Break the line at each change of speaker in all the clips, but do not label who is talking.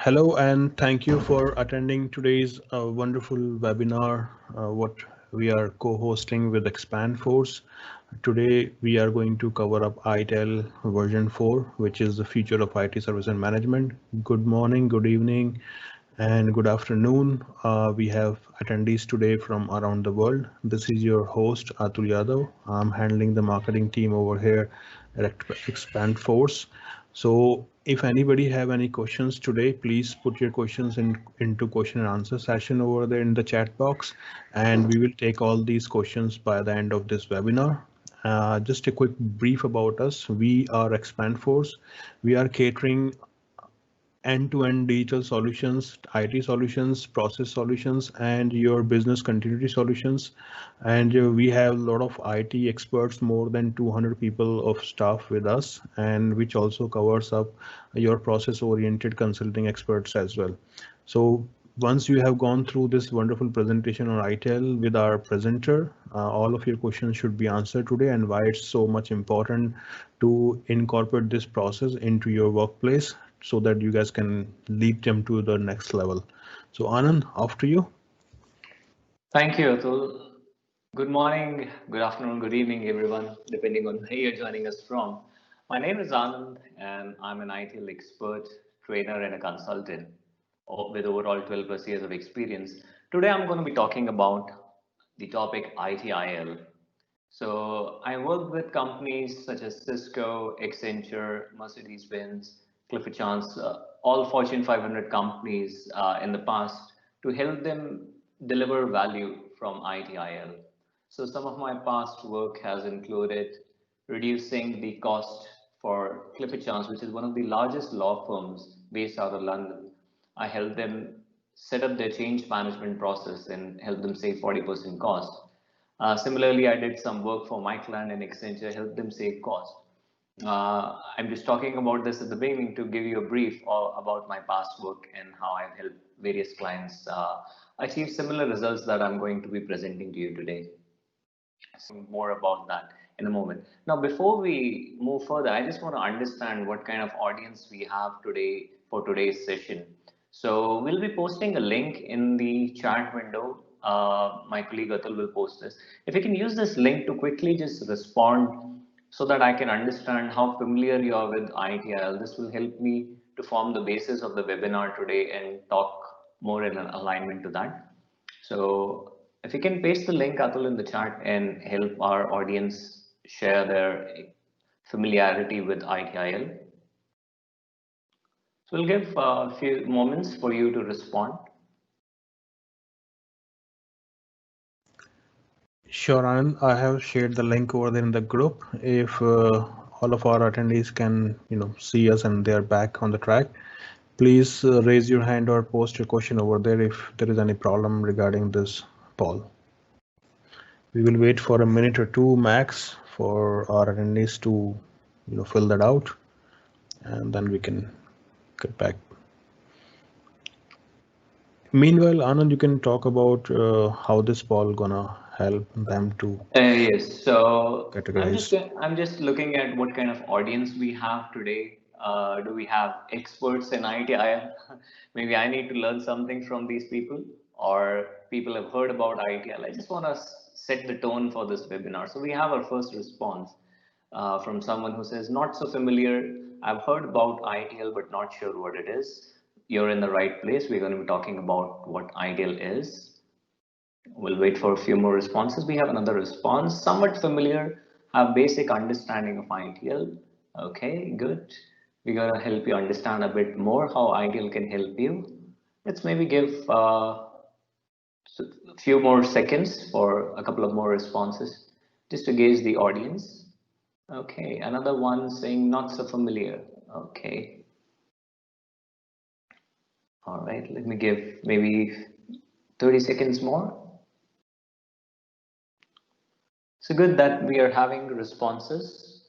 Hello, and thank you for attending today's wonderful webinar, what we are co-hosting with expandFORCE. Today, we are going to cover up ITIL version 4, which is the future of IT service and management. Good morning, good evening, and good afternoon. We have attendees today from around the world. This is your host, Atul Yadav. I'm handling the marketing team over here at expandFORCE. So if anybody have any questions today, please put your questions into question and answer session over there in the chat box, and we will take all these questions by the end of this webinar. Just a quick brief about us. We are expandFORCE. We are catering end-to-end digital solutions, IT solutions, process solutions, and your business continuity solutions. And we have a lot of IT experts, more than 200 people of staff with us, and which also covers up your process-oriented consulting experts as well. So once you have gone through this wonderful presentation on ITIL with our presenter, all of your questions should be answered today, and why it's so much important to incorporate this process into your workplace so that you guys can lead them to the next level. So Anand, after you.
Thank you, Atul. Good morning, good afternoon, good evening, everyone, depending on where you're joining us from. My name is Anand, and I'm an ITIL expert, trainer, and a consultant with overall 12 plus years of experience. Today, I'm going to be talking about the topic ITIL. So I work with companies such as Cisco, Accenture, Mercedes-Benz, Clifford Chance, all Fortune 500 companies in the past to help them deliver value from ITIL. So some of my past work has included reducing the cost for Clifford Chance, which is one of the largest law firms based out of London. I help them set up their change management process and help them save 40% cost. Similarly, I did some work for my client in Accenture, help them save cost. I'm just talking about this at the beginning to give you a brief about my past work and how I've helped various clients achieve similar results that I'm going to be presenting to you today. So more about that in a moment. Now, before we move further, I just want to understand what kind of audience we have today for today's session. So we'll be posting a link in the chat window. My colleague Atul will post this. If you can use this link to quickly just respond so that I can understand how familiar you are with ITIL. This will help me to form the basis of the webinar today and talk more in alignment to that. So if you can paste the link, Atul, in the chat and help our audience share their familiarity with ITIL. So we'll give a few moments for you to respond.
Sure, Anand. I have shared the link over there in the group. If all of our attendees can, see us and they are back on the track, please raise your hand or post your question over there if there is any problem regarding this poll. We will wait for a minute or two max for our attendees to, fill that out, and then we can get back. Meanwhile, Anand, you can talk about how this poll gonna help them to
Yes, so
categorize.
I'm just looking at what kind of audience we have today. Do we have experts in ITIL? Maybe I need to learn something from these people, or people have heard about ITIL. I just want to set the tone for this webinar. So we have our first response from someone who says, not so familiar. I've heard about ITIL, but not sure what it is. You're in the right place. We're going to be talking about what ITIL is. We'll wait for a few more responses. We have another response, somewhat familiar, have basic understanding of ITIL. Okay, good. We're gonna help you understand a bit more how ITIL can help you. Let's maybe give a few more seconds for a couple of more responses, just to gauge the audience. Okay, another one saying not so familiar. Okay. All right, let me give maybe 30 seconds more. So good that we are having responses.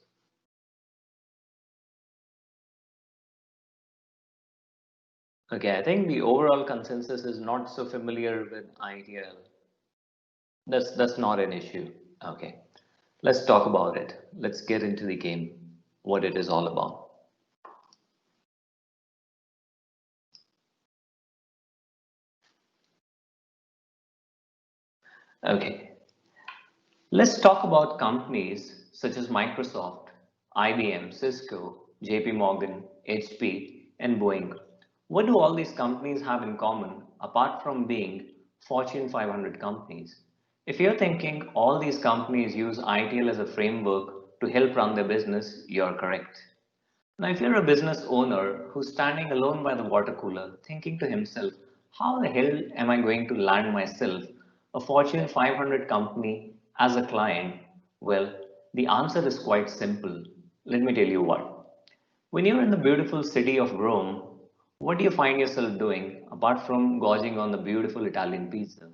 Okay, I think the overall consensus is not so familiar with ITIL. That's not an issue. Okay, let's talk about it. Let's get into the game, what it is all about. Okay, let's talk about companies such as Microsoft, IBM, Cisco, JP Morgan, HP, and Boeing. What do all these companies have in common apart from being Fortune 500 companies? If you're thinking all these companies use ITL as a framework to help run their business, you're correct. Now, if you're a business owner who's standing alone by the water cooler, thinking to himself, how the hell am I going to land myself a Fortune 500 company as a client? Well, the answer is quite simple. Let me tell you what. When you're in the beautiful city of Rome, what do you find yourself doing apart from gorging on the beautiful Italian pizza?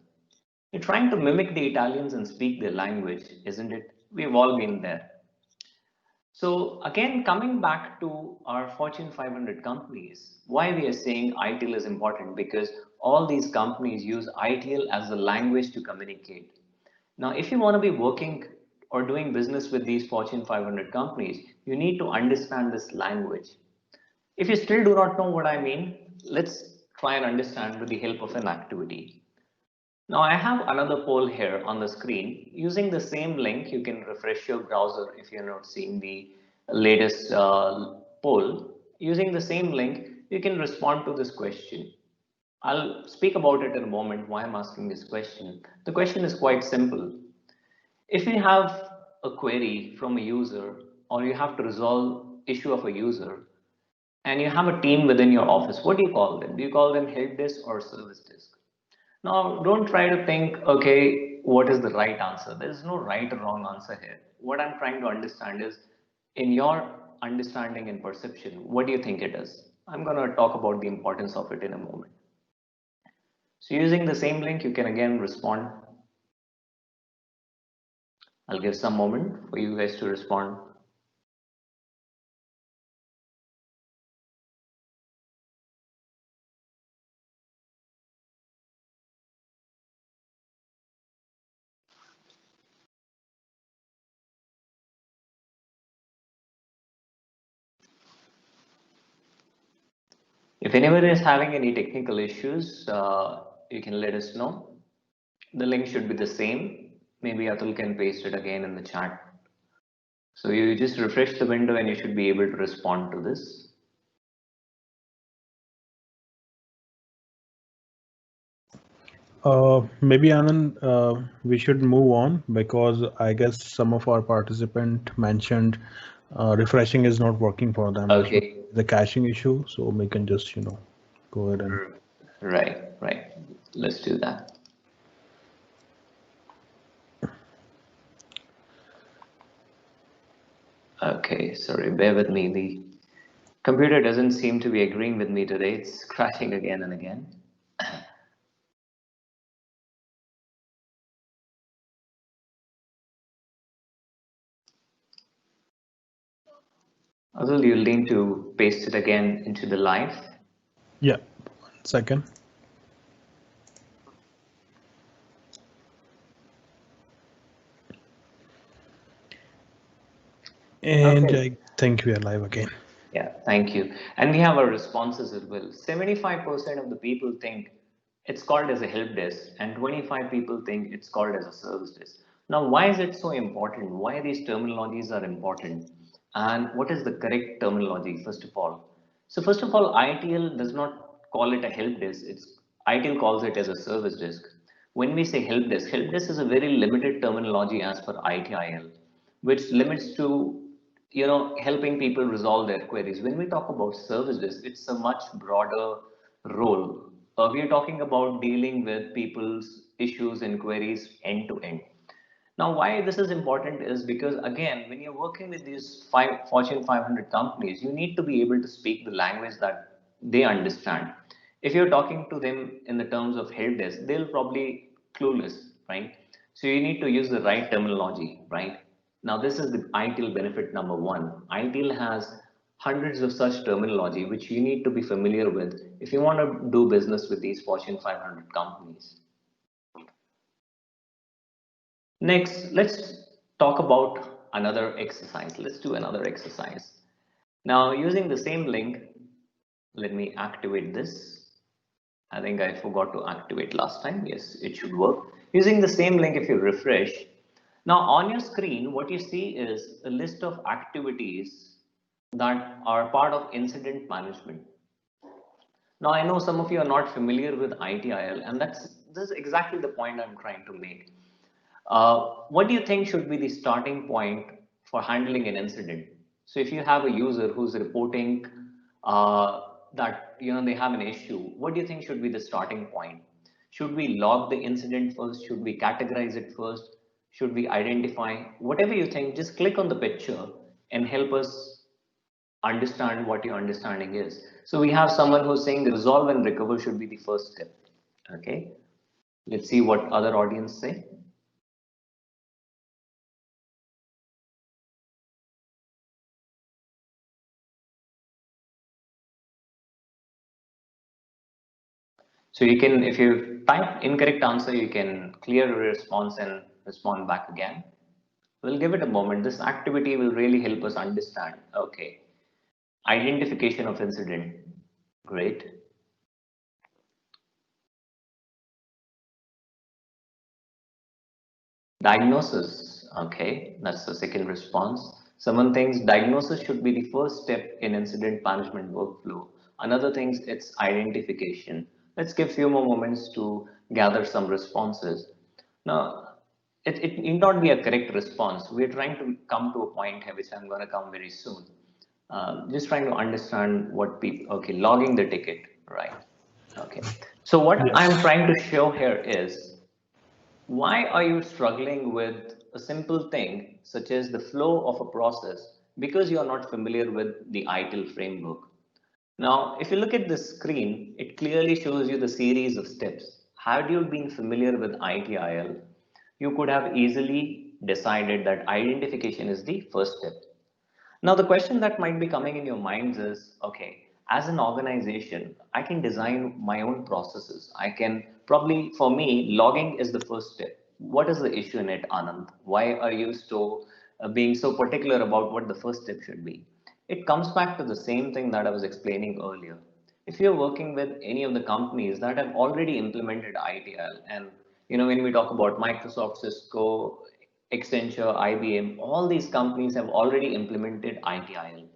You're trying to mimic the Italians and speak their language, isn't it? We've all been there. So again, coming back to our Fortune 500 companies, why we are saying ITIL is important because all these companies use ITIL as a language to communicate. Now, if you want to be working or doing business with these Fortune 500 companies, you need to understand this language. If you still do not know what I mean, let's try and understand with the help of an activity. Now I have another poll here on the screen. Using the same link, you can refresh your browser if you're not seeing the latest poll. Using the same link, you can respond to this question. I'll speak about it in a moment why I'm asking this question. The question is quite simple. If you have a query from a user or you have to resolve issue of a user and you have a team within your office, what do you call them? Do you call them help desk or service desk? Now, don't try to think, okay, what is the right answer? There is no right or wrong answer here. What I'm trying to understand is, in your understanding and perception, what do you think it is? I'm going to talk about the importance of it in a moment. So, using the same link, you can again respond. I'll give some moment for you guys to respond. If anyone is having any technical issues, you can let us know. The link should be the same. Maybe Atul can paste it again in the chat. So you just refresh the window and you should be able to respond to this.
Maybe Anand, we should move on because I guess some of our participant mentioned refreshing is not working for them.
Okay.
The caching issue, so we can just go ahead and.
Right. Let's do that. Okay, sorry, bear with me. The computer doesn't seem to be agreeing with me today. It's crashing again and again. Atul, you'll need to paste it again into the live.
Yeah, 1 second. And
Okay.
I think we are live again.
Yeah, thank you. And we have our responses as well. 75% of the people think it's called as a help desk, and 25 people think it's called as a service desk. Now, why is it so important? Why these terminologies are important? And what is the correct terminology, first of all? So, first of all, ITL does not call it a help desk. ITL calls it as a service desk. When we say help desk is a very limited terminology as per ITIL, which limits to helping people resolve their queries. When we talk about service desk, it's a much broader role. We are talking about dealing with people's issues and queries end to end. Now, why this is important is because, again, when you're working with these Fortune 500 companies, you need to be able to speak the language that they understand. If you're talking to them in the terms of help desk, they'll probably clueless, right? So you need to use the right terminology, right? Now, this is the ITIL benefit number one. ITIL has hundreds of such terminology which you need to be familiar with if you want to do business with these Fortune 500 companies. Next, let's talk about another exercise. Let's do another exercise. Now, using the same link, let me activate this. I think I forgot to activate last time. Yes, it should work. Using the same link, if you refresh. Now on your screen, what you see is a list of activities that are part of incident management. Now I know some of you are not familiar with ITIL, and this is exactly the point I'm trying to make. What do you think should be the starting point for handling an incident? So if you have a user who's reporting that they have an issue, what do you think should be the starting point? Should we log the incident first? Should we categorize it first? Should we identify? Whatever you think, just click on the picture and help us understand what your understanding is. So we have someone who's saying resolve and recover should be the first step. Okay, let's see what other audience say. So you can, if you type incorrect answer, you can clear your response and respond back again. We'll give it a moment. This activity will really help us understand. Okay. Identification of incident. Great. Diagnosis. Okay. That's the second response. Someone thinks diagnosis should be the first step in incident management workflow. Another thinks it's identification. Let's give a few more moments to gather some responses. Now, it need not be a correct response. We're trying to come to a point here, which I'm going to come very soon. Just trying to understand what people, okay, logging the ticket, right? Okay. So what I'm
Yes.
trying to show here is why are you struggling with a simple thing such as the flow of a process because you're not familiar with the ITIL framework. Now, if you look at the screen, it clearly shows you the series of steps. Had you been familiar with ITIL, you could have easily decided that identification is the first step. Now, the question that might be coming in your minds is, okay, as an organization, I can design my own processes. I can probably, for me, logging is the first step. What is the issue in it, Anand? Why are you so being so particular about what the first step should be? It comes back to the same thing that I was explaining earlier. If you're working with any of the companies that have already implemented ITL, and when we talk about Microsoft, Cisco, Accenture, IBM, all these companies have already implemented ITIL.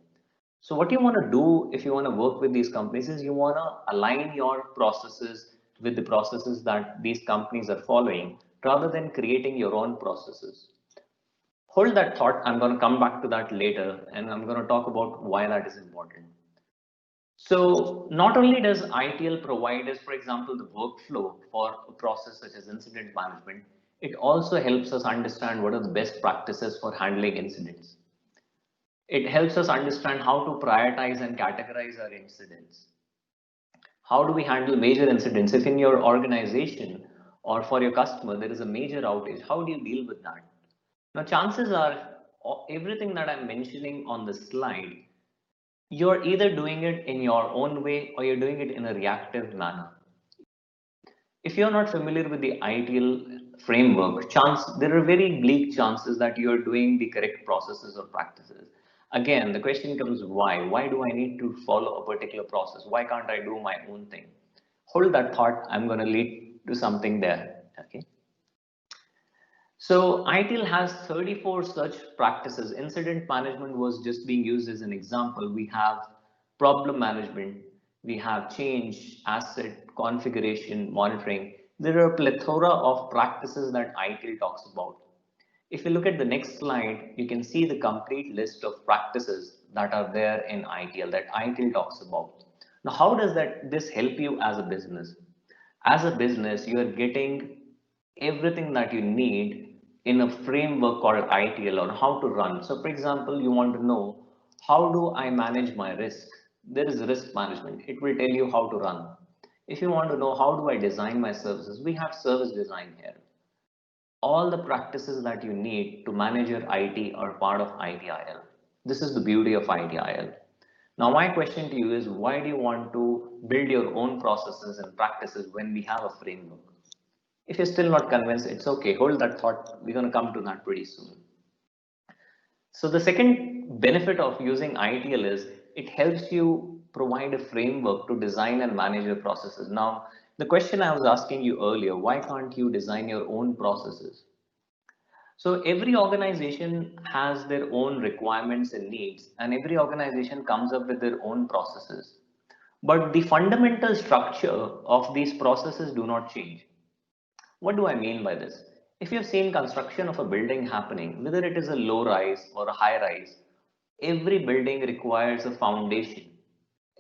So what you want to do if you want to work with these companies is you want to align your processes with the processes that these companies are following rather than creating your own processes. Hold that thought. I'm going to come back to that later and I'm going to talk about why that is important. So not only does ITL provide us, for example, the workflow for a process such as incident management, it also helps us understand what are the best practices for handling incidents. It helps us understand how to prioritize and categorize our incidents. How do we handle major incidents? If in your organization or for your customer there is a major outage, how do you deal with that? Now, chances are everything that I'm mentioning on the slide, you're either doing it in your own way or you're doing it in a reactive manner. If you're not familiar with the ITIL framework, there are very bleak chances that you're doing the correct processes or practices. Again, the question comes why? Why do I need to follow a particular process? Why can't I do my own thing? Hold that thought. I'm going to lead to something there. Okay. So ITIL has 34 such practices. Incident management was just being used as an example. We have problem management, we have change, asset, configuration, monitoring. There are a plethora of practices that ITIL talks about. If you look at the next slide, you can see the complete list of practices that are there in ITIL that ITIL talks about. Now, how does this help you as a business? As a business, you are getting everything that you need in a framework called ITL on how to run. So for example, you want to know, how do I manage my risk? There is risk management. It will tell you how to run. If you want to know, how do I design my services? We have service design here. All the practices that you need to manage your IT are part of ITIL. This is the beauty of ITIL. Now, my question to you is, why do you want to build your own processes and practices when we have a framework? If you're still not convinced, it's okay. Hold that thought. We're going to come to that pretty soon. So the second benefit of using ITL is it helps you provide a framework to design and manage your processes. Now, The question I was asking you earlier, why can't you design your own processes? So every organization has their own requirements and needs, and every organization comes up with their own processes. But the fundamental structure of these processes do not change. What do I mean by this? If you've seen construction of a building happening, whether it is a low rise or a high rise, every building requires a foundation.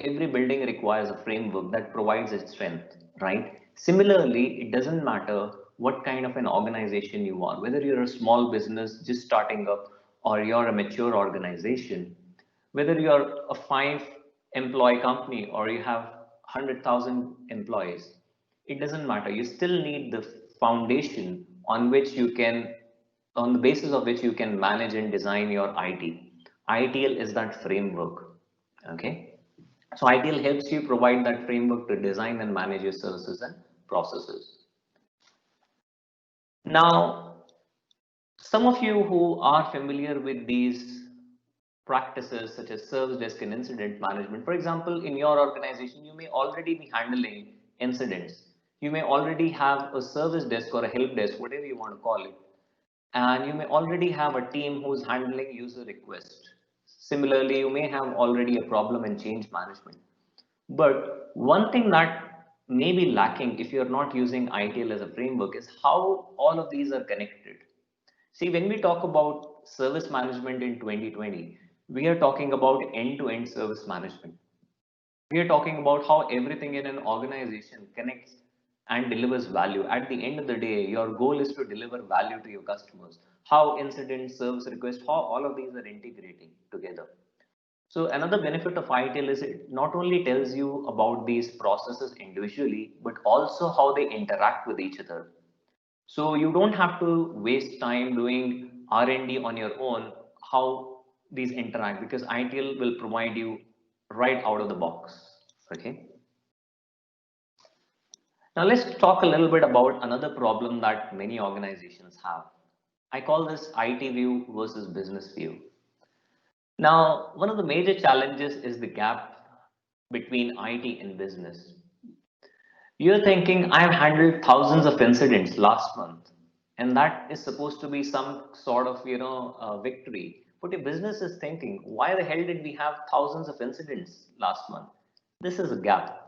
Every building requires a framework that provides its strength, right? Similarly, it doesn't matter what kind of an organization you are, whether you're a small business just starting up or you're a mature organization, whether you're a 5 employee company or you have 100,000 employees, it doesn't matter. You still need the foundation on which you can, on the basis of which you can manage and design your IT. ITL is that framework. Okay. So ITL helps you provide that framework to design and manage your services and processes. Now, some of you who are familiar with these practices such as service desk and incident management, for example, in your organization, you may already be handling incidents. You may already have a service desk or a help desk, whatever you want to call it, and you may already have a team who's handling user requests. Similarly, you may have already a problem and change management. But one thing that may be lacking if you're not using ITL as a framework is how all of these are connected. See, when we talk about service management in 2020, we are talking about end-to-end service management. We are talking about how everything in an organization connects and delivers value. At the end of the day, your goal is to deliver value to your customers. How incidents, service requests, how all of these are integrating together. So another benefit of ITIL is it not only tells you about these processes individually, but also how they interact with each other. So you don't have to waste time doing R&D on your own, how these interact, because ITIL will provide you right out of the box. Okay. Now let's talk a little bit about another problem that many organizations have. I call this IT view versus business view. Now, one of the major challenges is the gap between IT and business. You're thinking, I've handled thousands of incidents last month, and that is supposed to be some sort of, victory. But your business is thinking, why the hell did we have thousands of incidents last month? This is a gap.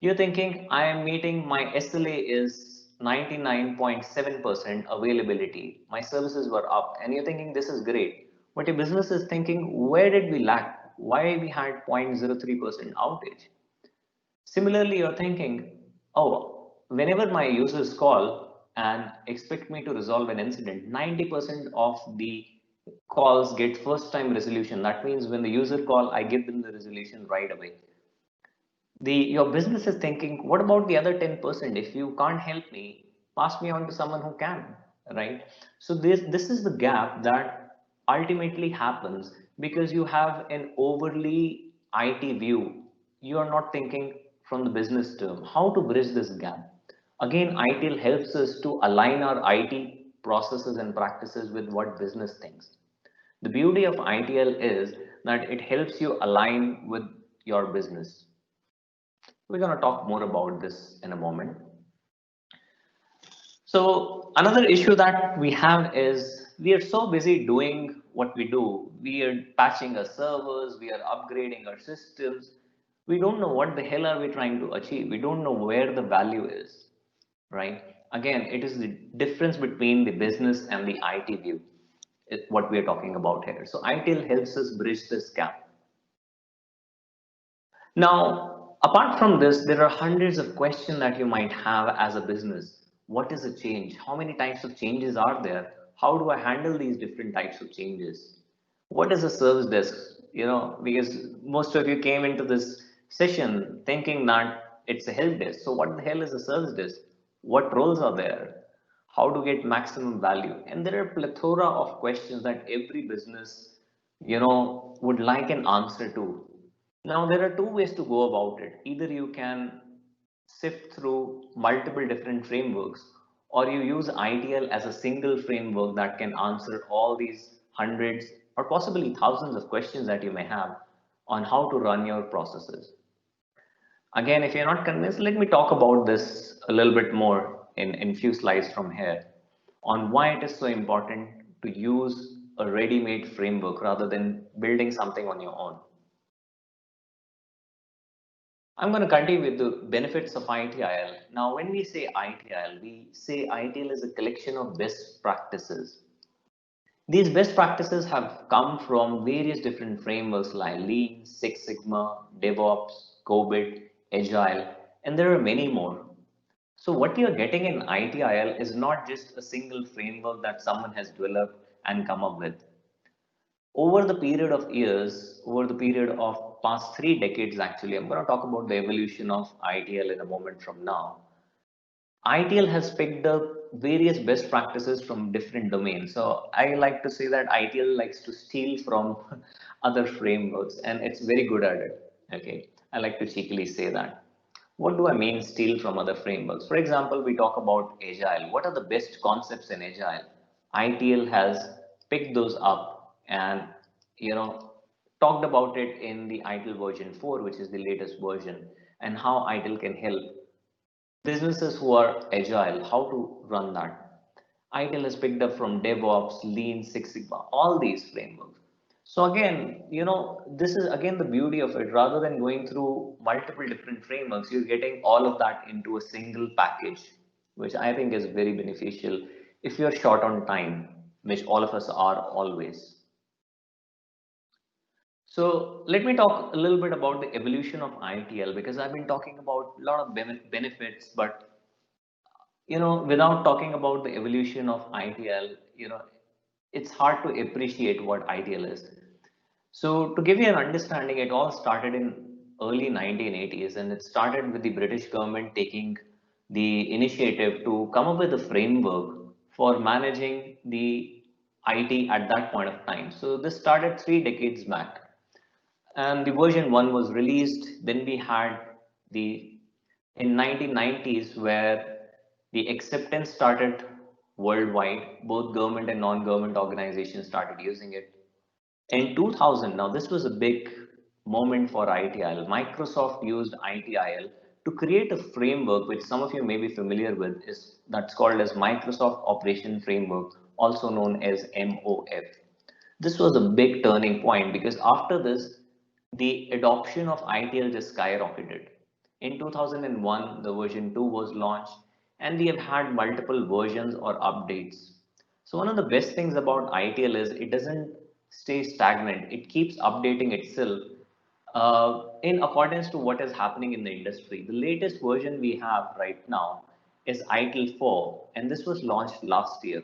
You're thinking, I am meeting my SLA is 99.7% availability. My services were up, and you're thinking this is great. But your business is thinking, where did we lack? Why we had 0.03% outage? Similarly, you're thinking, oh, whenever my users call and expect me to resolve an incident, 90% of the calls get first time resolution. That means when the user call, I give them the resolution right away. Your business is thinking, what about the other 10%? If you can't help me, pass me on to someone who can, right? So this is the gap that ultimately happens because you have an overly IT view. You are not thinking from the business term how to bridge this gap. Again, ITIL helps us to align our IT processes and practices with what business thinks. The beauty of ITIL is that it helps you align with your business. We're going to talk more about this in a moment. So another issue that we have is we are so busy doing what we do. We are patching our servers, we are upgrading our systems. We don't know what the hell are we trying to achieve. We don't know where the value is, right? Again, it is the difference between the business and the IT view, is what we are talking about here. So ITIL helps us bridge this gap. Now, apart from this, there are hundreds of questions that you might have as a business. What is a change? How many types of changes are there? How do I handle these different types of changes? What is a service desk? Because most of you came into this session thinking that it's a help desk. So what the hell is a service desk? What roles are there? How to get maximum value? And there are a plethora of questions that every business, would like an answer to. Now, there are two ways to go about it. Either you can sift through multiple different frameworks, or you use ITL as a single framework that can answer all these hundreds or possibly thousands of questions that you may have on how to run your processes. Again, if you're not convinced, let me talk about this a little bit more in few slides from here on why it is so important to use a ready-made framework rather than building something on your own. I'm going to continue with the benefits of ITIL. Now, when we say ITIL, we say ITIL is a collection of best practices. These best practices have come from various different frameworks like Lean, Six Sigma, DevOps, COVID, Agile, and there are many more. So what you're getting in ITIL is not just a single framework that someone has developed and come up with. Over the period of years, over the period of past 3 decades, actually, I'm going to talk about the evolution of ITL in a moment from now. ITL has picked up various best practices from different domains. So I like to say that ITL likes to steal from other frameworks and it's very good at it. Okay. I like to cheekily say that. What do I mean steal from other frameworks? For example, we talk about Agile. What are the best concepts in Agile? ITL has picked those up and you know talked about it in the ITIL version 4, which is the latest version, and how ITIL can help businesses who are agile, how to run that. ITIL has picked up from DevOps, Lean, Six Sigma, all these frameworks. So again, this is again the beauty of it. Rather than going through multiple different frameworks, you're getting all of that into a single package, which I think is very beneficial if you're short on time, which all of us are always. So let me talk a little bit about the evolution of ITL because I've been talking about a lot of benefits, but without talking about the evolution of ITL, it's hard to appreciate what ITL is. So to give you an understanding, it all started in early 1980s, and it started with the British government taking the initiative to come up with a framework for managing the IT at that point of time. So this started 3 decades back, and the version 1 was released. Then we had the in 1990s where the acceptance started worldwide. Both government and non-government organizations started using it. In 2000, now this was a big moment for ITIL. Microsoft used ITIL to create a framework which some of you may be familiar with, is that's called as Microsoft Operation Framework, also known as MOF. This was a big turning point because after this, the adoption of ITL just skyrocketed. In 2001, the version 2 was launched, and we have had multiple versions or updates. So one of the best things about ITL is it doesn't stay stagnant. It keeps updating itself in accordance to what is happening in the industry. The latest version we have right now is ITIL 4, and this was launched last year.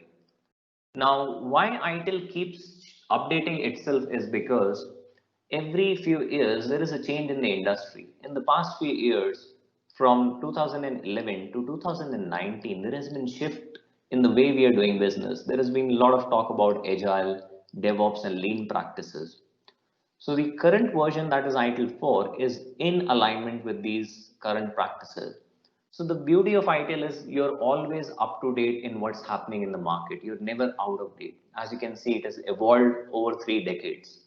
Now, why ITIL keeps updating itself is because every few years there is a change in the industry. In the past few years, from 2011 to 2019, there has been shift in the way we are doing business. There has been a lot of talk about agile, DevOps, and lean practices. So the current version, that is ITIL 4, is in alignment with these current practices. So the beauty of ITIL is you're always up to date in what's happening in the market. You're never out of date. As you can see, it has evolved over 3 decades.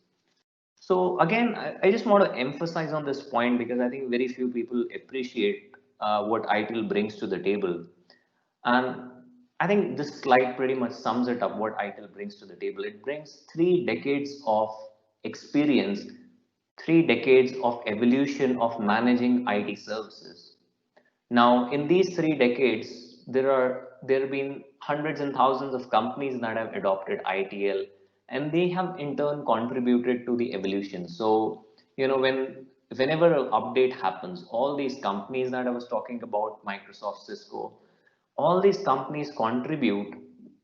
So again, I just want to emphasize on this point because I think very few people appreciate what ITIL brings to the table. And I think this slide pretty much sums it up what ITIL brings to the table. It brings 3 decades of experience, 3 decades of evolution of managing IT services. Now, in these 3 decades, there have been hundreds and thousands of companies that have adopted ITL, and they have in turn contributed to the evolution. So, whenever an update happens, all these companies that I was talking about, Microsoft, Cisco, all these companies contribute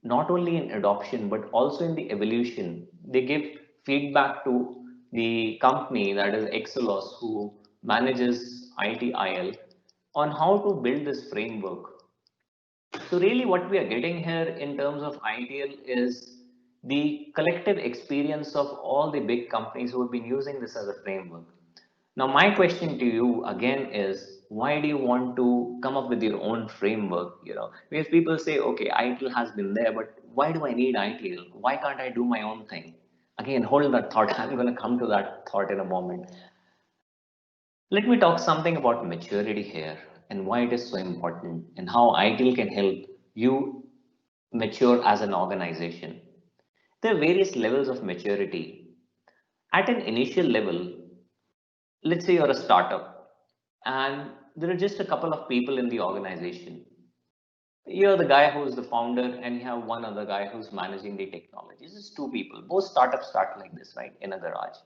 not only in adoption but also in the evolution. They give feedback to the company, that is Excelos, who manages ITIL, on how to build this framework. So really what we are getting here in terms of ITL is the collective experience of all the big companies who have been using this as a framework. Now, my question to you again is, why do you want to come up with your own framework? Because people say, okay, ITIL has been there, but why do I need ITIL? Why can't I do my own thing? Again, hold that thought. I'm going to come to that thought in a moment. Let me talk something about maturity here and why it is so important and how ITIL can help you mature as an organization. There are various levels of maturity. At an initial level, let's say you're a startup and there are just a couple of people in the organization. You're the guy who's the founder and you have one other guy who's managing the technology. It's just two people. Most startups start like this, right? In a garage.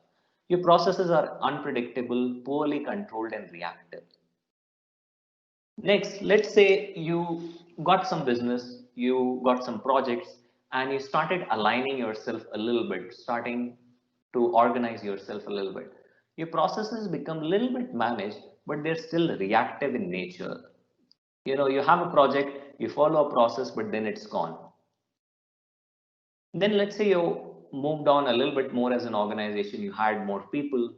Your processes are unpredictable, poorly controlled, and reactive. Next, let's say you got some business, you got some projects, and you started aligning yourself a little bit, starting to organize yourself a little bit. Your processes become a little bit managed, but they're still reactive in nature. You have a project, you follow a process, but then it's gone. Then let's say you moved on a little bit more as an organization, you hired more people.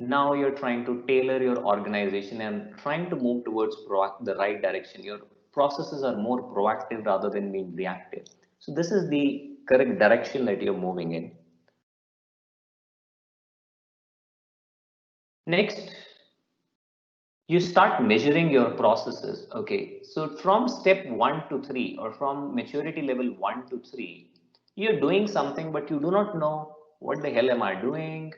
Now you're trying to tailor your organization and trying to move towards the right direction. Your processes are more proactive rather than being reactive. So this is the correct direction that you're moving in. Next, you start measuring your processes. Okay, so from step 1 to 3 or from maturity level 1 to 3, you're doing something but you do not know what the hell am I doing,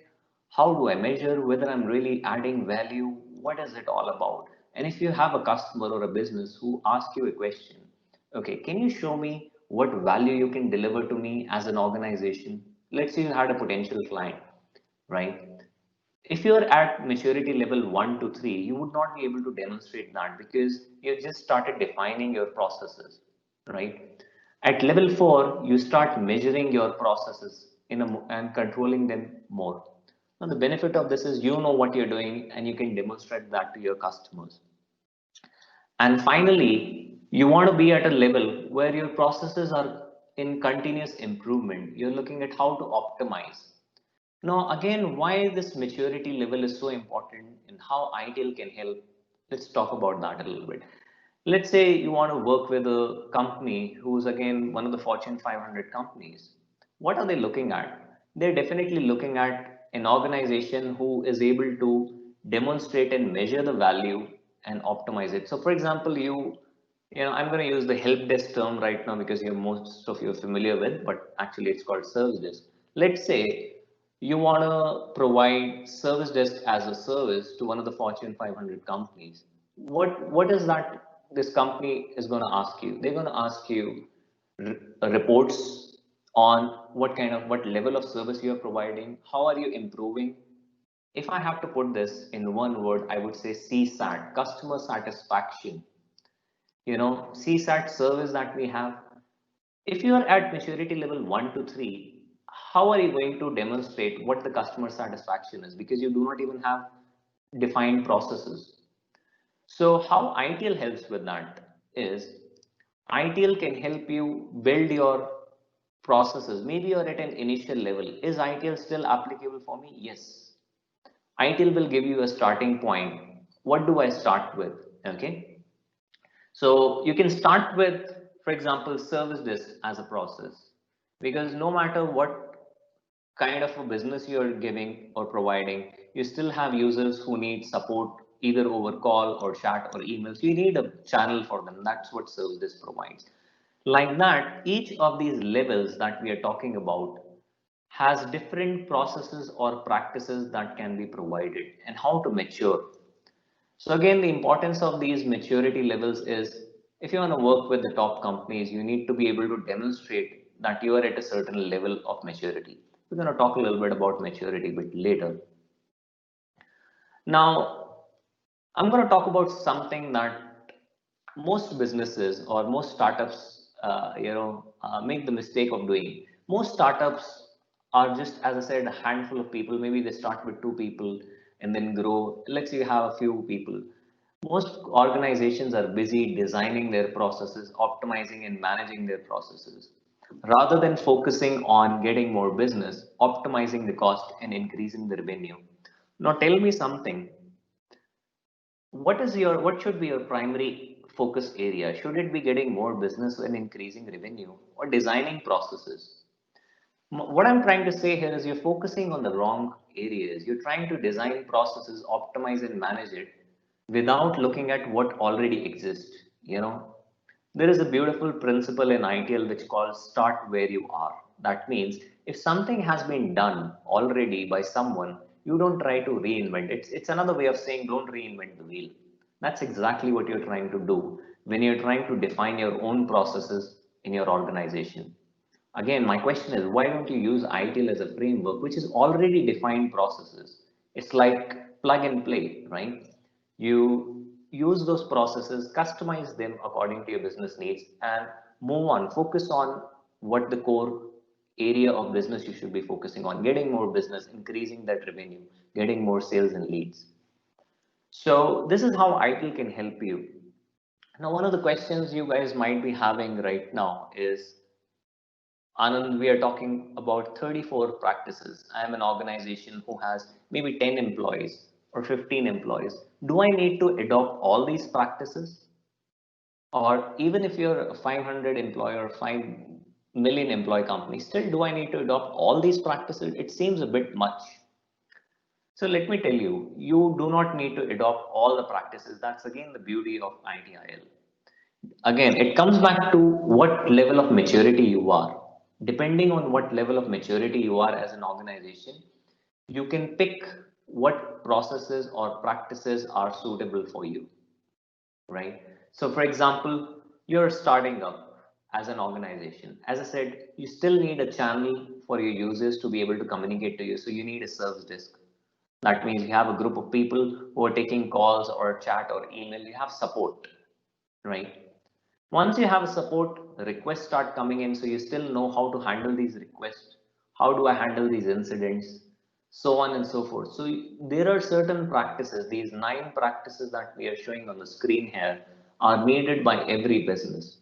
how do I measure whether I'm really adding value, what is it all about. And if you have a customer or a business who asks you a question, okay, can you show me what value you can deliver to me as an organization. Let's say you had a potential client, right? If you're at maturity level 1 to 3, you would not be able to demonstrate that because you just started defining your processes, right? At level 4, you start measuring your processes and controlling them more. Now the benefit of this is you know what you're doing and you can demonstrate that to your customers. And finally, you want to be at a level where your processes are in continuous improvement. You're looking at how to optimize. Now, again, why this maturity level is so important and how ITIL can help, let's talk about that a little bit. Let's say you want to work with a company who's again one of the Fortune 500 companies. What are they looking at? They're definitely looking at an organization who is able to demonstrate and measure the value and optimize it. So, for example, I'm going to use the help desk term right now because most of you are familiar with, but actually it's called service desk. Let's say you want to provide service desk as a service to one of the Fortune 500 companies. What is that this company is going to ask you? They're going to ask you reports on what level of service you are providing, how are you improving. If I have to put this in one word, I would say CSAT, customer satisfaction. CSAT service that we have. If you are at maturity level 1 to 3, how are you going to demonstrate what the customer satisfaction is? Because you do not even have defined processes. So how ITIL helps with that is ITIL can help you build your processes. Maybe you're at an initial level. Is ITIL still applicable for me? Yes. ITIL will give you a starting point. What do I start with? Okay. So you can start with, for example, service desk as a process, because no matter what kind of a business you're giving or providing, you still have users who need support either over call or chat or emails. You need a channel for them. That's what service desk provides. Like that, each of these levels that we are talking about has different processes or practices that can be provided and how to mature. So again, the importance of these maturity levels is if you want to work with the top companies, you need to be able to demonstrate that you are at a certain level of maturity. We're going to talk a little bit about maturity a bit later. Now, I'm going to talk about something that most businesses or most startups, make the mistake of doing. Most startups are just, as I said, a handful of people. Maybe they start with 2 people and then grow. Let's say you have a few people. Most organizations are busy designing their processes, optimizing and managing their processes, rather than focusing on getting more business, optimizing the cost, and increasing the revenue. Now, tell me something. What should be your primary focus area? Should it be getting more business and increasing revenue or designing processes? What I'm trying to say here is you're focusing on the wrong areas. You're trying to design processes, optimize and manage it without looking at what already exists. There is a beautiful principle in ITL which calls start where you are. That means if something has been done already by someone, you don't try to reinvent. It's another way of saying don't reinvent the wheel. That's exactly what you're trying to do when you're trying to define your own processes in your organization. Again, my question is, why don't you use ITIL as a framework, which is already defined processes? It's like plug and play, right? You use those processes, customize them according to your business needs, and move on. Focus on what the core area of business you should be focusing on, getting more business, increasing that revenue, getting more sales and leads. So this is how ITIL can help you. Now, one of the questions you guys might be having right now is, Anand, we are talking about 34 practices. I am an organization who has maybe 10 employees or 15 employees. Do I need to adopt all these practices? Or even if you're a 500 employee or 5 million employee company, still do I need to adopt all these practices? It seems a bit much. So let me tell you, you do not need to adopt all the practices. That's again the beauty of ITIL. Again, it comes back to what level of maturity you are. Depending on what level of maturity you are as an organization, you can pick what processes or practices are suitable for you, right? So, for example, you're starting up as an organization. As I said, you still need a channel for your users to be able to communicate to you. So, you need a service desk. That means you have a group of people who are taking calls or chat or email. You have support, right? Once you have a support, requests start coming in, so you still know how to handle these requests. How do I handle these incidents? So on and so forth. So there are certain practices, these 9 practices that we are showing on the screen here are needed by every business.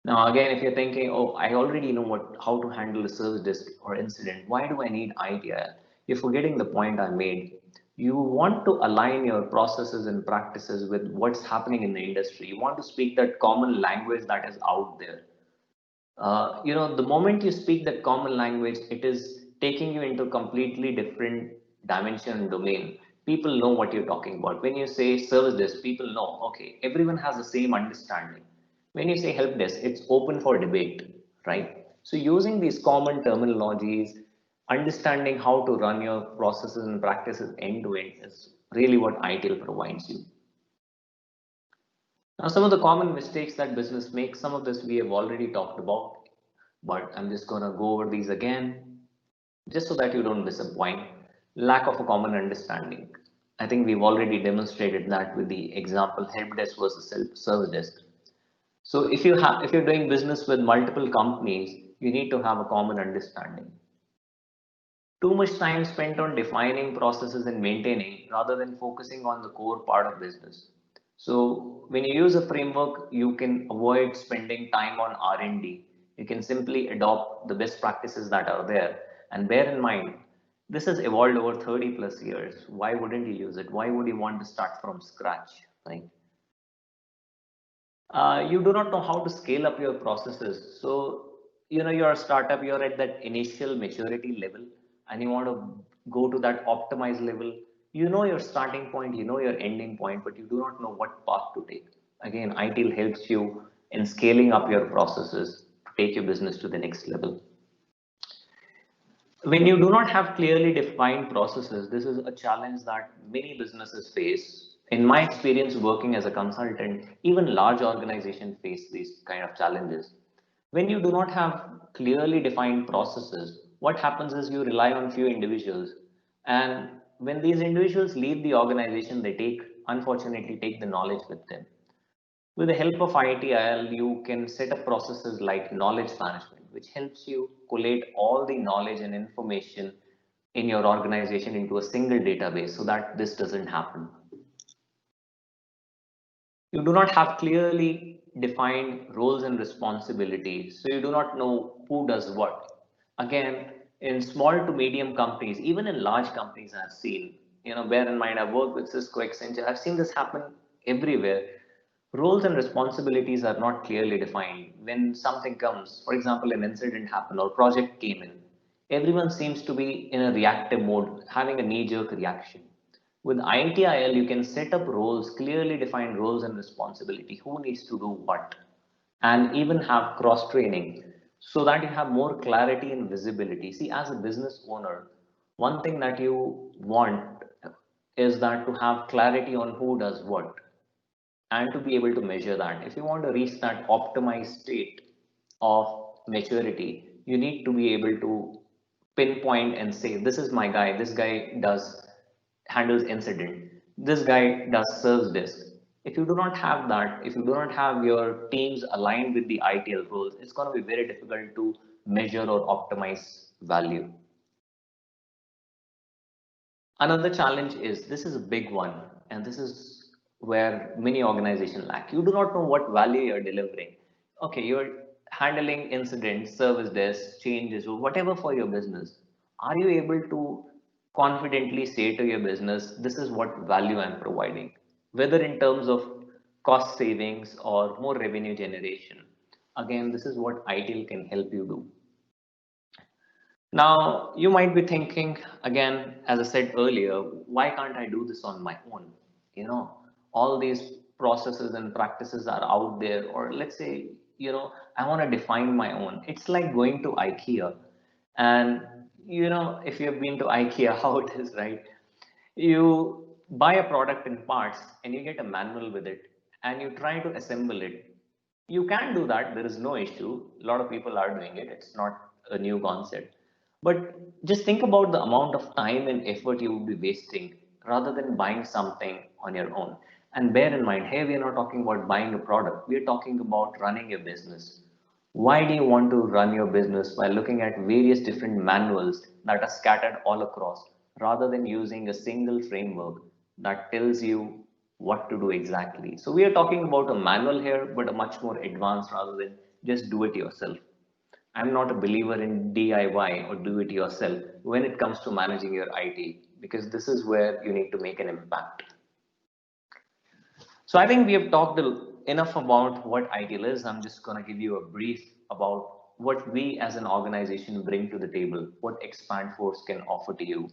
Now, again, if you're thinking, oh, I already know how to handle a service desk or incident, why do I need ITIL? You're forgetting the point I made. You want to align your processes and practices with what's happening in the industry. You want to speak that common language that is out there. The moment you speak that common language, it is taking you into a completely different dimension and domain. People know what you're talking about. When you say service desk, people know, okay, everyone has the same understanding. When you say help desk, it's open for debate, right? So using these common terminologies, understanding how to run your processes and practices end to end is really what ITIL provides you. Now, some of the common mistakes that business makes, some of this we have already talked about, but I'm just going to go over these again, just so that you don't disappoint. Lack of a common understanding. I think we've already demonstrated that with the example help desk versus service desk. So if you're doing business with multiple companies, you need to have a common understanding. Too much time spent on defining processes and maintaining rather than focusing on the core part of business. So when you use a framework, you can avoid spending time on R&D. You can simply adopt the best practices that are there. And bear in mind, this has evolved over 30 plus years. Why wouldn't you use it? Why would you want to start from scratch, right? You do not know how to scale up your processes. So, you're a startup, you're at that initial maturity level, and you want to go to that optimized level. You know your starting point, you know your ending point, but you do not know what path to take. Again, ITIL helps you in scaling up your processes to take your business to the next level. When you do not have clearly defined processes, this is a challenge that many businesses face. In my experience working as a consultant, even large organizations face these kind of challenges. When you do not have clearly defined processes, what happens is you rely on few individuals. And when these individuals leave the organization, unfortunately, take the knowledge with them. With the help of ITIL, you can set up processes like knowledge management, which helps you collate all the knowledge and information in your organization into a single database so that this doesn't happen. You do not have clearly defined roles and responsibilities, so you do not know who does what. Again, in small to medium companies, even in large companies, I've seen, bear in mind, I've worked with Cisco, Accenture, I've seen this happen everywhere. Roles and responsibilities are not clearly defined. When something comes, for example, an incident happened or project came in, Everyone seems to be in a reactive mode, having a knee-jerk reaction. With ITIL, you can set up roles, clearly defined roles and responsibility, who needs to do what, and even have cross training so that you have more clarity and visibility. See, as a business owner, one thing that you want is that to have clarity on who does what and to be able to measure that. If you want to reach that optimized state of maturity, you need to be able to pinpoint and say, this is my guy, this guy does handles incident, this guy does serves desk. If you do not have that, if you do not have your teams aligned with the ITL rules, it's going to be very difficult to measure or optimize value. Another challenge is, this is a big one, and this is where many organizations lack. You do not know what value you're delivering. Okay, you're handling incidents, service desk, changes, or whatever for your business. Are you able to confidently say to your business, this is what value I'm providing, whether in terms of cost savings or more revenue generation? Again, this is what ITIL can help you do. Now, you might be thinking, again, as I said earlier, why can't I do this on my own? You know, all these processes and practices are out there, or let's say, I want to define my own. It's like going to IKEA, and if you've been to IKEA, how it is, right? You buy a product in parts and you get a manual with it, and you try to assemble it. You can do that, there is no issue. A lot of people are doing it, it's not a new concept. But just think about the amount of time and effort you would be wasting rather than buying something on your own. And bear in mind, here we are not talking about buying a product, we are talking about running a business. Why do you want to run your business by looking at various different manuals that are scattered all across rather than using a single framework that tells you what to do exactly? So we are talking about a manual here, but a much more advanced rather than just do it yourself. I'm not a believer in DIY or do it yourself when it comes to managing your IT, because this is where you need to make an impact. So I think we have talked enough about what ITIL is. I'm just going to give you a brief about what we as an organization bring to the table, what expandFORCE can offer to you.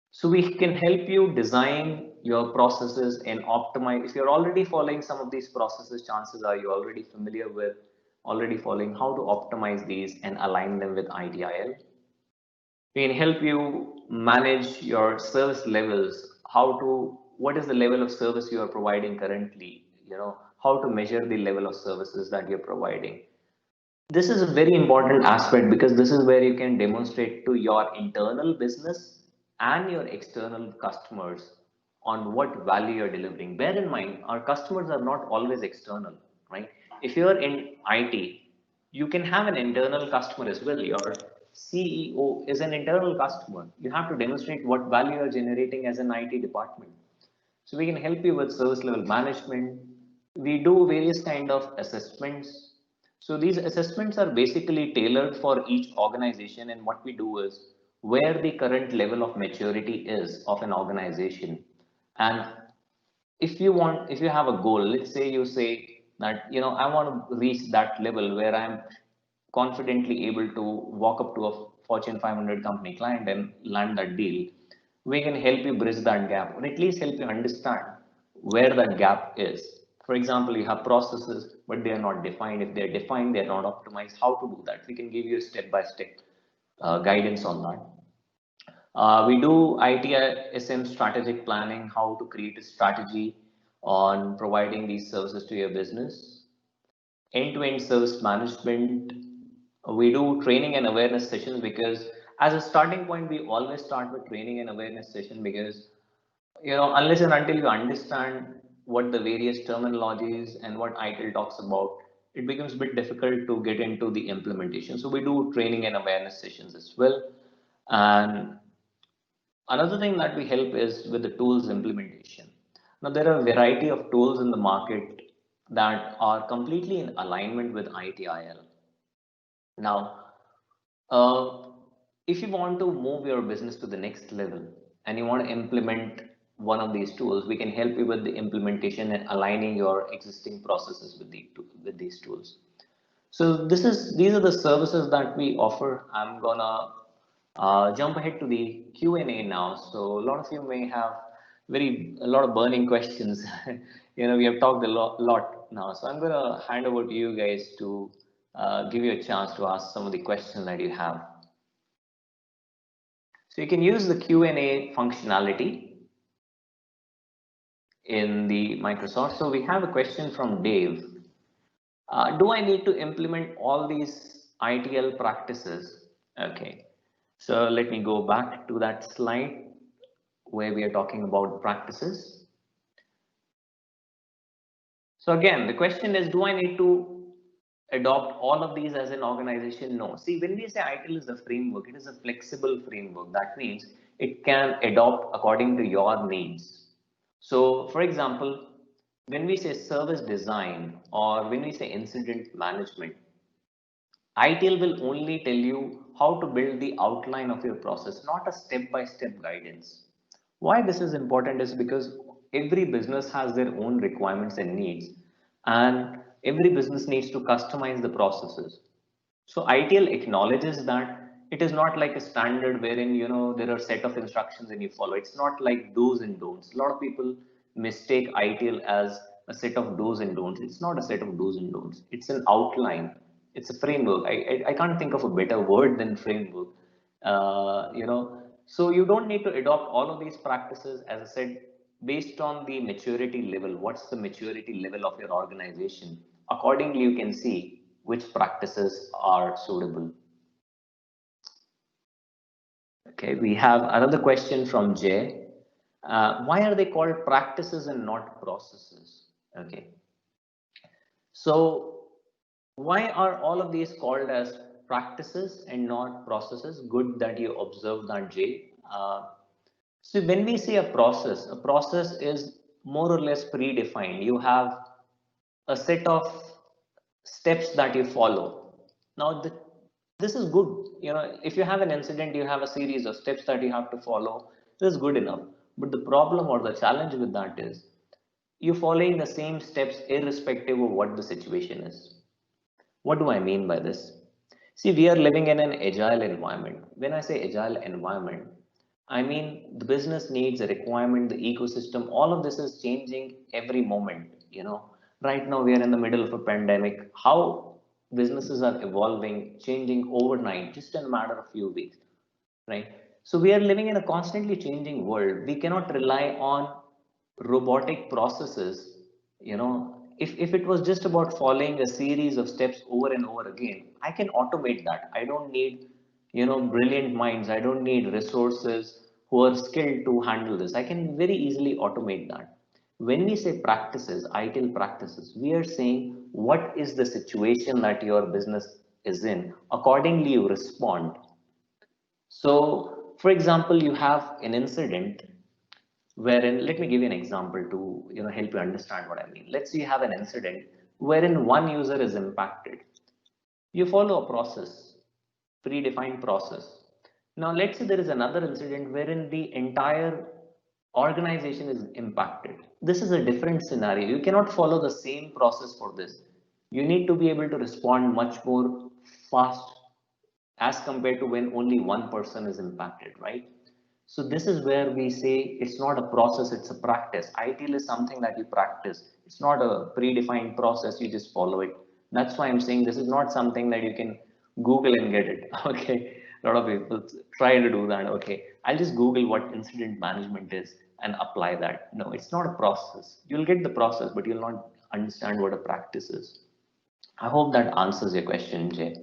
So we can help you design your processes and optimize. If you're already following some of these processes, chances are you're already familiar with already following how to optimize these and align them with ITIL. We can help you manage your service levels, what is the level of service you are providing currently, how to measure the level of services that you're providing. This is a very important aspect because this is where you can demonstrate to your internal business and your external customers on what value you're delivering. Bear in mind, our customers are not always external, right? If you're in IT, you can have an internal customer as well. Your CEO is an internal customer. You have to demonstrate what value you're generating as an IT department. So we can help you with service level management. We do various kind of assessments. So these assessments are basically tailored for each organization, and what we do is where the current level of maturity is of an organization. And if you have a goal, let's say you say that I want to reach that level where I'm confidently able to walk up to a Fortune 500 company client and land that deal. We can help you bridge that gap, or at least help you understand where that gap is. For example, you have processes but they are not defined. If they're defined, they're not optimized. How to do that? We can give you a step-by-step guidance on that. We do ITSM strategic planning, how to create a strategy on providing these services to your business. End-to-end service management. We do training and awareness sessions because as a starting point, we always start with training and awareness session because, unless and until you understand what the various terminologies and what ITIL talks about, it becomes a bit difficult to get into the implementation. So we do training and awareness sessions as well. And another thing that we help is with the tools implementation. Now, there are a variety of tools in the market that are completely in alignment with ITIL. Now, uh, if you want to move your business to the next level and you want to implement one of these tools, we can help you with the implementation and aligning your existing processes with these tools. So these are the services that we offer. I'm gonna jump ahead to the Q&A now. So a lot of you may have a lot of burning questions. We have talked a lot now. So I'm going to hand over to you guys to give you a chance to ask some of the questions that you have. So you can use the Q&A functionality in the Microsoft. So we have a question from Dave. Do I need to implement all these ITL practices? Okay. So let me go back to that slide where we are talking about practices. So again, the question is, do I need to adopt all of these as an organization? No. See, when we say ITIL is a framework, it is a flexible framework. That means it can adopt according to your needs. So for example, when we say service design or when we say incident management, ITIL will only tell you how to build the outline of your process, not a step-by-step guidance. Why this is important is because every business has their own requirements and needs, and every business needs to customize the processes. So ITL acknowledges that it is not like a standard wherein there are set of instructions and you follow. It's not like do's and don'ts. A lot of people mistake ITL as a set of do's and don'ts. It's not a set of do's and don'ts. It's an outline. It's a framework. I can't think of a better word than framework. So you don't need to adopt all of these practices, as I said, based on the maturity level. What's the maturity level of your organization? Accordingly, you can see which practices are suitable. Okay, we have another question from Jay. Why are they called practices and not processes? Okay, so why are all of these called as practices and not processes? Good that you observed that, Jay. So when we say a process is more or less predefined. You have a set of steps that you follow. Now, this is good. If you have an incident, you have a series of steps that you have to follow. This is good enough. But the problem or the challenge with that is you're following the same steps irrespective of what the situation is. What do I mean by this? See, we are living in an agile environment. When I say agile environment, I mean the business needs, a requirement, the ecosystem, all of this is changing every moment. Right now we are in the middle of a pandemic. How businesses are evolving, changing overnight, just in a matter of few weeks, right? So we are living in a constantly changing world. We cannot rely on robotic processes. If it was just about following a series of steps over and over again, I can automate that. I don't need brilliant minds. I don't need resources who are skilled to handle this. I can very easily automate that. When we say practices, ITIL practices, we are saying what is the situation that your business is in. Accordingly you respond. So for example, you have an incident wherein, let me give you an example to help you understand what I mean. Let's say you have an incident wherein one user is impacted. You follow a process, predefined process. Now let's say there is another incident wherein the entire organization is impacted. This is a different scenario. You cannot follow the same process for this. You need to be able to respond much more fast as compared to when only one person is impacted, right? So this is where we say it's not a process, it's a practice. ITIL is something that you practice. It's not a predefined process, you just follow it. That's why I'm saying this is not something that you can Google and get it. Okay, a lot of people try to do that. Okay, I'll just Google what incident management is and apply that. No, it's not a process. You'll get the process, but you'll not understand what a practice is. I hope that answers your question, Jay.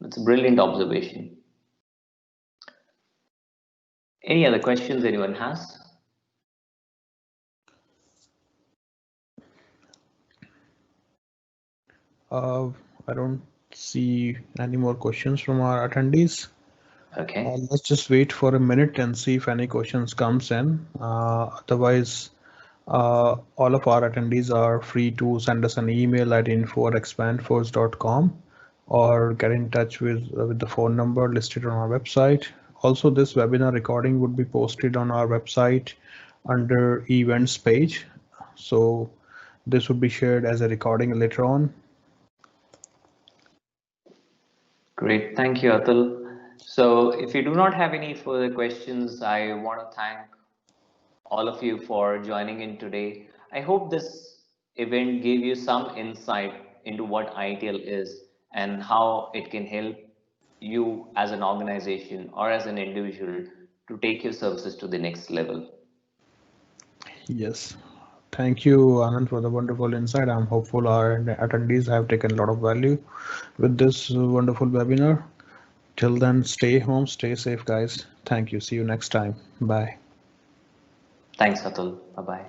That's a brilliant observation. Any other questions anyone has?
I don't see any more questions from our attendees.
Okay.
Let's just wait for a minute and see if any questions comes in. Otherwise, all of our attendees are free to send us an email at info@expandforce.com or get in touch with the phone number listed on our website. Also, this webinar recording would be posted on our website under events page. So this would be shared as a recording later on.
Great, thank you, Atul. So if you do not have any further questions, I want to thank all of you for joining in today. I hope this event gave you some insight into what ITL is and how it can help you as an organization or as an individual to take your services to the next level.
Yes. Thank you, Anand, for the wonderful insight. I'm hopeful our attendees have taken a lot of value with this wonderful webinar. Till then, stay home, stay safe, guys. Thank you. See you next time. Bye.
Thanks, Atul. Bye bye.